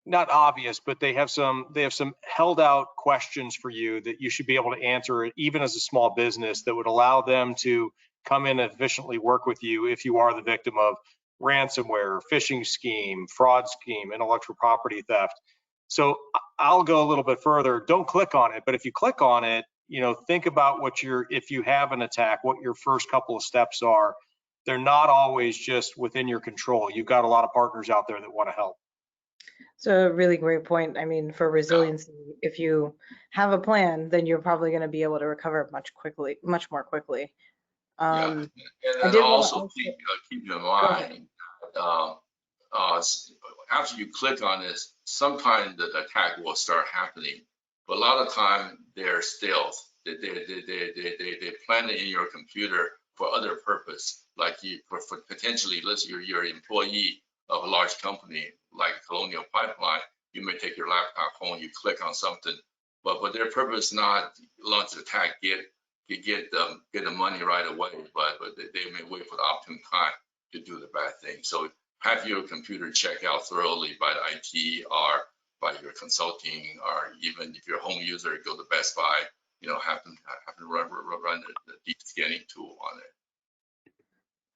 not obvious, but they have some held out questions for you that you should be able to answer, even as a small business, that would allow them to come in and efficiently work with you if you are the victim of ransomware, phishing scheme, fraud scheme, intellectual property theft. So I'll go a little bit further. Don't click on it, but if you click on it, think about if you have an attack, what your first couple of steps are. They're not always just within your control. You've got a lot of partners out there that want to help. So a really great point. I mean, for resiliency, if you have a plan, then you're probably going to be able to recover much more quickly. Yeah, and I then did also keep in Go mind, after you click on this, sometimes the attack will start happening, but a lot of time they're stealth. They plan it in your computer for other purpose, like for potentially, let's say you're an employee of a large company like Colonial Pipeline, you may take your laptop home, you click on something, but their purpose not launch the attack, get the money right away, but they may wait for the opportune time to do the bad thing. So have your computer checked out thoroughly by the IT or by your consulting, or even if you're a home user, go to Best Buy, have them run the deep scanning tool on it.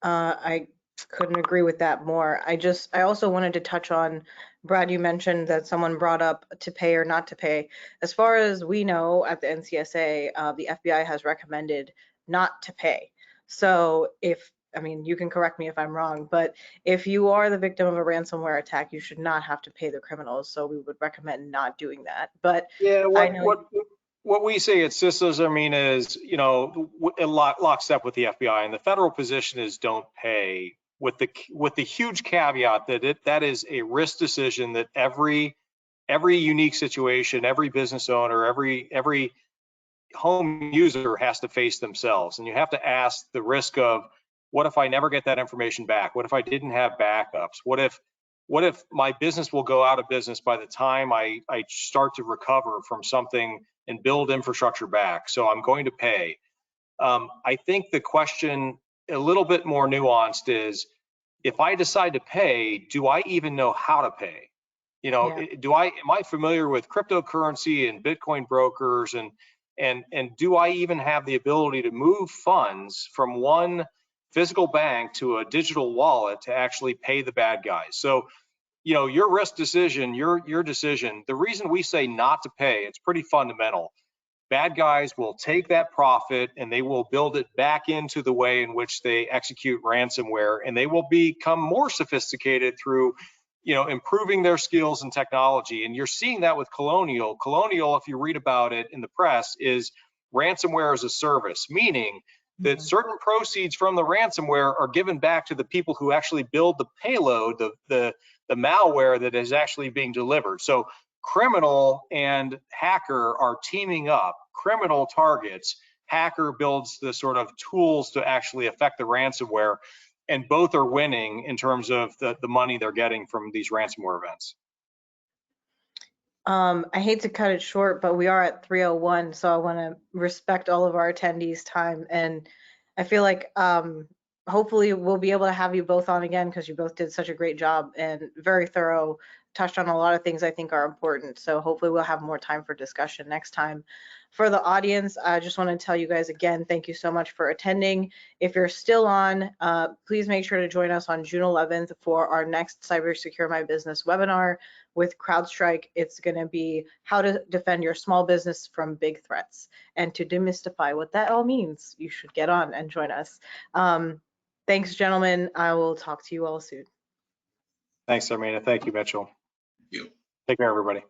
I couldn't agree with that more. I also wanted to touch on, Brad, you mentioned that someone brought up to pay or not to pay. As far as we know at the NCSA, the FBI has recommended not to pay. So you can correct me if I'm wrong, but if you are the victim of a ransomware attack, you should not have to pay the criminals. So we would recommend not doing that. But yeah, I know what we say at CISA, is, lockstep with the FBI, and the federal position is don't pay, with the huge caveat that that is a risk decision that every unique situation, every business owner, every home user has to face themselves. And you have to ask the risk of, what if I never get that information back? What if I didn't have backups? What if my business will go out of business by the time I start to recover from something and build infrastructure back? So I'm going to pay. I think the question, a little bit more nuanced, is, if I decide to pay, do I even know how to pay? Am I familiar with cryptocurrency and Bitcoin brokers, and do I even have the ability to move funds from one physical bank to a digital wallet to actually pay the bad guys? So, your risk decision, your decision. The reason we say not to pay, it's pretty fundamental. Bad guys will take that profit and they will build it back into the way in which they execute ransomware, and they will become more sophisticated through, improving their skills and technology. And you're seeing that with Colonial. Colonial, if you read about it in the press, is ransomware as a service, meaning that certain proceeds from the ransomware are given back to the people who actually build the payload, the malware that is actually being delivered. So criminal and hacker are teaming up. Criminal targets, hacker builds the sort of tools to actually affect the ransomware, and both are winning in terms of the money they're getting from these ransomware events. I hate to cut it short, but we are at 3:01, so I want to respect all of our attendees' time. And I feel like hopefully we'll be able to have you both on again, because you both did such a great job and very thorough, touched on a lot of things I think are important. So hopefully we'll have more time for discussion next time. For the audience, I just want to tell you guys again, thank you so much for attending. If you're still on, please make sure to join us on June 11th for our next Cyber Secure My Business webinar with CrowdStrike. It's going to be how to defend your small business from big threats. And to demystify what that all means, you should get on and join us. Thanks, gentlemen. I will talk to you all soon. Thanks, Armina. Thank you, Mitchell. Thank you. Take care, everybody.